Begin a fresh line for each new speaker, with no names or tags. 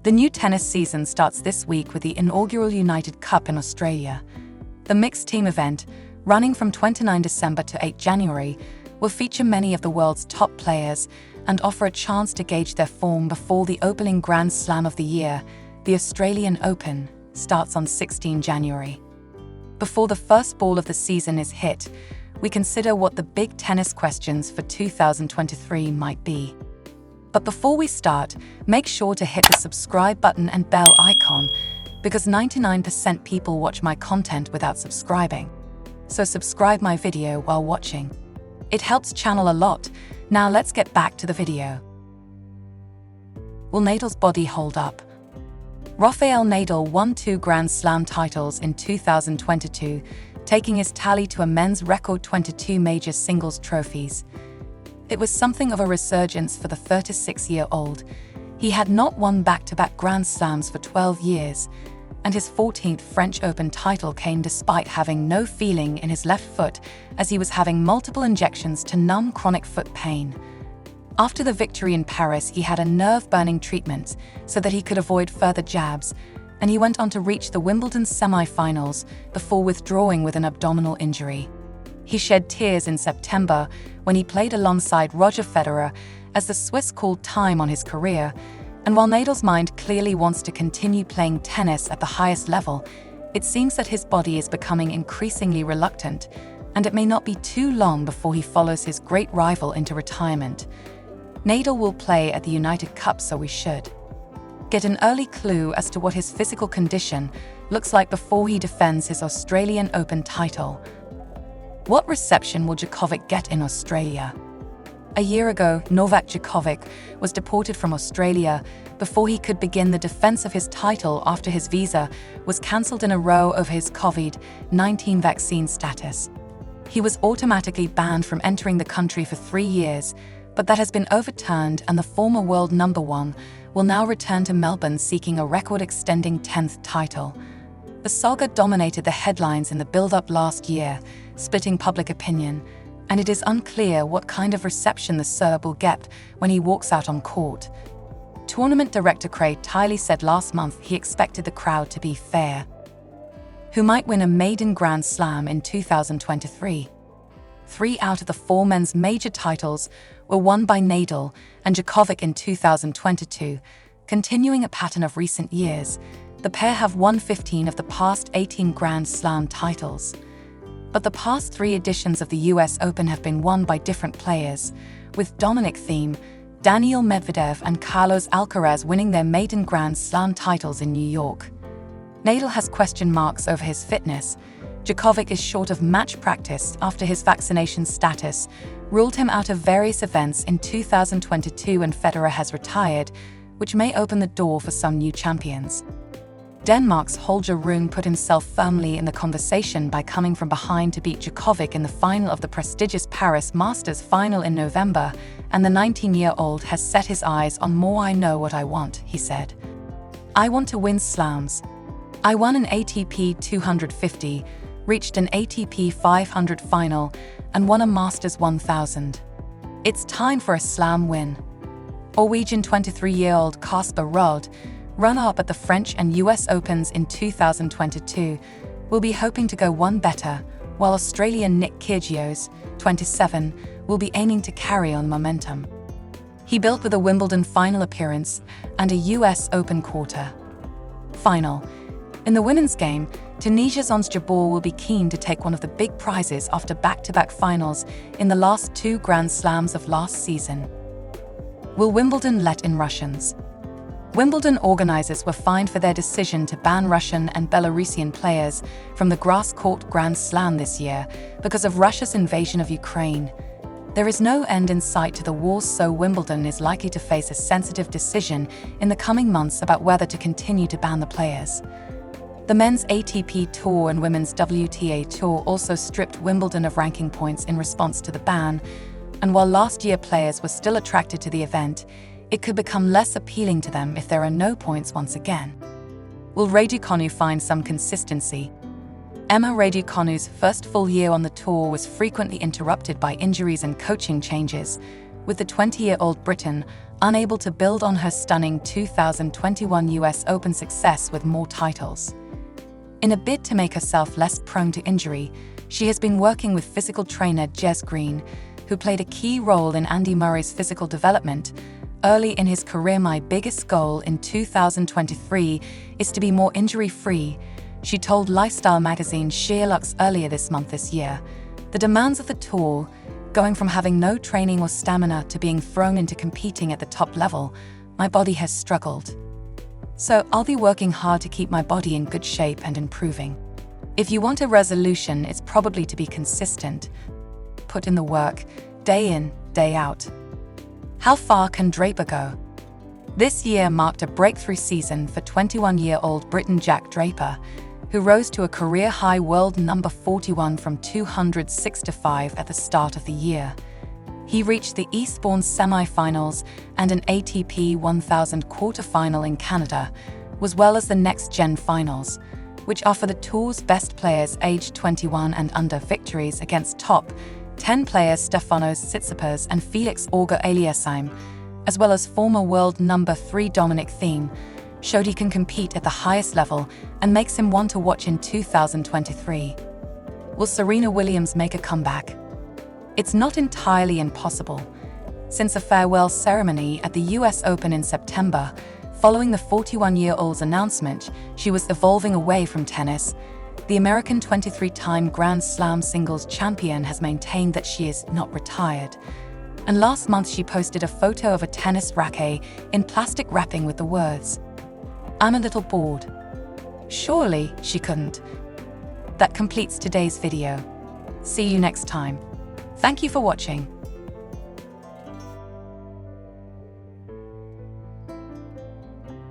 The new tennis season starts this week with the inaugural United Cup in Australia. The mixed team event, running from 29 December to 8 January, will feature many of the world's top players and offer a chance to gauge their form before the opening Grand Slam of the year, the Australian Open, starts on 16 January. Before the first ball of the season is hit, we consider what the big tennis questions for 2023 might be. But before we start, make sure to hit the subscribe button and bell icon, because 99% people watch my content without subscribing. So subscribe my video while watching. It helps channel a lot. Now let's get back to the video. Will Nadal's body hold up? Rafael Nadal won 2 Grand Slam titles in 2022, taking his tally to a men's record 22 major singles trophies. It was something of a resurgence for the 36-year-old. He had not won back-to-back Grand Slams for 12 years, and his 14th French Open title came despite having no feeling in his left foot as he was having multiple injections to numb chronic foot pain. After the victory in Paris, he had a nerve-burning treatment so that he could avoid further jabs, and he went on to reach the Wimbledon semi-finals before withdrawing with an abdominal injury. He shed tears in September when he played alongside Roger Federer as the Swiss called time on his career, and while Nadal's mind clearly wants to continue playing tennis at the highest level, it seems that his body is becoming increasingly reluctant, and it may not be too long before he follows his great rival into retirement. Nadal will play at the United Cup, so we should get an early clue as to what his physical condition looks like before he defends his Australian Open title. What reception will Djokovic get in Australia? A year ago, Novak Djokovic was deported from Australia before he could begin the defense of his title after his visa was cancelled in a row over his COVID-19 vaccine status. He was automatically banned from entering the country for 3 years, but that has been overturned, and the former world number 1 will now return to Melbourne seeking a record-extending 10th title. The saga dominated the headlines in the build-up last year, splitting public opinion, and it is unclear what kind of reception the Serb will get when he walks out on court. Tournament director Craig Tiley said last month he expected the crowd to be fair. Who might win a maiden Grand Slam in 2023? 3 out of the 4 men's major titles were won by Nadal and Djokovic in 2022, continuing a pattern of recent years. The pair have won 15 of the past 18 Grand Slam titles. But the past 3 editions of the US Open have been won by different players, with Dominic Thiem, Daniil Medvedev and Carlos Alcaraz winning their maiden Grand Slam titles in New York. Nadal has question marks over his fitness. Djokovic is short of match practice after his vaccination status ruled him out of various events in 2022, and Federer has retired, which may open the door for some new champions. Denmark's Holger Rune put himself firmly in the conversation by coming from behind to beat Djokovic in the final of the prestigious Paris Masters final in November, and the 19-year-old has set his eyes on more. "I know what I want," he said. "I want to win slams. I won an ATP 250, reached an ATP 500 final, and won a Masters 1000. It's time for a slam win." Norwegian 23-year-old Casper Ruud, runner-up at the French and US Opens in 2022, will be hoping to go one better, while Australian Nick Kyrgios, 27, will be aiming to carry on momentum. He built with a Wimbledon final appearance and a US Open quarter final. In the women's game, Tunisia's Ons Jabeur will be keen to take one of the big prizes after back-to-back finals in the last 2 Grand Slams of last season. Will Wimbledon let in Russians? Wimbledon organizers were fined for their decision to ban Russian and Belarusian players from the grass-court Grand Slam this year because of Russia's invasion of Ukraine. There is no end in sight to the war, so Wimbledon is likely to face a sensitive decision in the coming months about whether to continue to ban the players. The men's ATP Tour and women's WTA Tour also stripped Wimbledon of ranking points in response to the ban, and while last year players were still attracted to the event, it could become less appealing to them if there are no points once again. Will Raducanu find some consistency? Emma Raducanu's first full year on the tour was frequently interrupted by injuries and coaching changes. with the 20-year-old Briton unable to build on her stunning 2021 US Open success with more titles. In a bid to make herself less prone to injury, she has been working with physical trainer Jez Green, who played a key role in Andy Murray's physical development early in his career. "My biggest goal in 2023 is to be more injury-free," she told lifestyle magazine Sheerlux earlier this year. "The demands of the tour, going from having no training or stamina to being thrown into competing at the top level, my body has struggled. So I'll be working hard to keep my body in good shape and improving. If you want a resolution, it's probably to be consistent. Put in the work, day in, day out." How far can Draper go? This year marked a breakthrough season for 21-year-old Briton Jack Draper, who rose to a career-high world number 41 from 265 at the start of the year. He reached the Eastbourne semi-finals and an ATP 1000 quarter-final in Canada, as well as the next-gen finals, which are for the tour's best players aged 21 and under. Victories against top 10 players Stefanos Tsitsipas and Felix Auger-Aliassime, as well as former world number 3 Dominic Thiem, showed he can compete at the highest level and makes him one to watch in 2023. Will Serena Williams make a comeback? It's not entirely impossible. Since a farewell ceremony at the US Open in September, following the 41-year-old's announcement she was evolving away from tennis, the American 23-time Grand Slam singles champion has maintained that she is not retired. And last month she posted a photo of a tennis racket in plastic wrapping with the words, "I'm a little bored." Surely she couldn't. That completes today's video. See you next time. Thank you for watching.